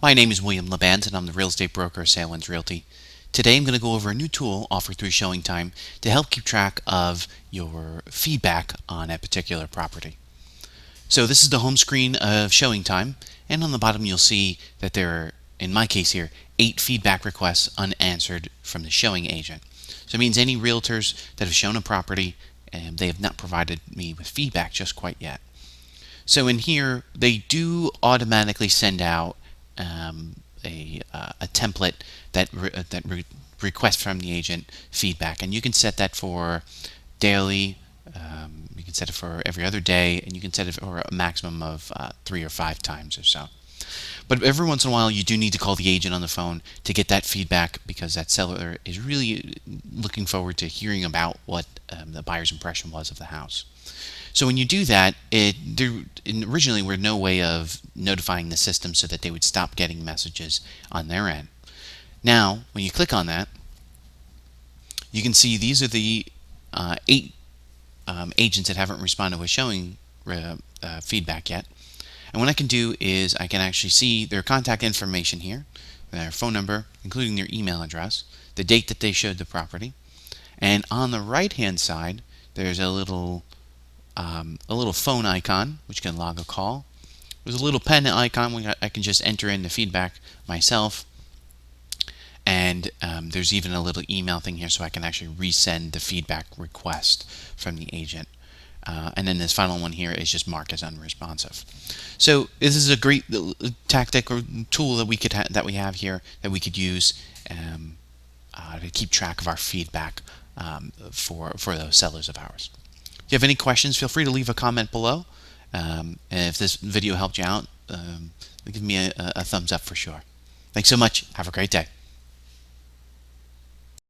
My name is William Labbancz, and I'm the real estate broker of Sailwinds Realty. Today I'm going to go over a new tool offered through ShowingTime to help keep track of your feedback on a particular property. So this is the home screen of ShowingTime, and on the bottom you'll see that there are, in my case here, 8 feedback requests unanswered from the showing agent. So it means any realtors that have shown a property and they have not provided me with feedback just quite yet. So in here, they do automatically send out a template that requests from the agent feedback, and you can set that for daily. You can set it for every other day, and you can set it for a maximum of 3 or 5 times or so. But every once in a while, you do need to call the agent on the phone to get that feedback, because that seller is really looking forward to hearing about what the buyer's impression was of the house. So when you do that, there originally were no way of notifying the system so that they would stop getting messages on their end. Now, when you click on that, you can see these are the 8 agents that haven't responded with showing feedback yet. And what I can do is I can actually see their contact information here, their phone number, including their email address, the date that they showed the property, and on the right-hand side, there's a little phone icon which can log a call. There's a little pen icon where I can just enter in the feedback myself, and there's even a little email thing here so I can actually resend the feedback request from the agent. And then this final one here is just marked as unresponsive. So this is a great tactic or tool that we have here that we could use to keep track of our feedback for those sellers of ours. If you have any questions, feel free to leave a comment below. And if this video helped you out, give me a thumbs up for sure. Thanks so much. Have a great day.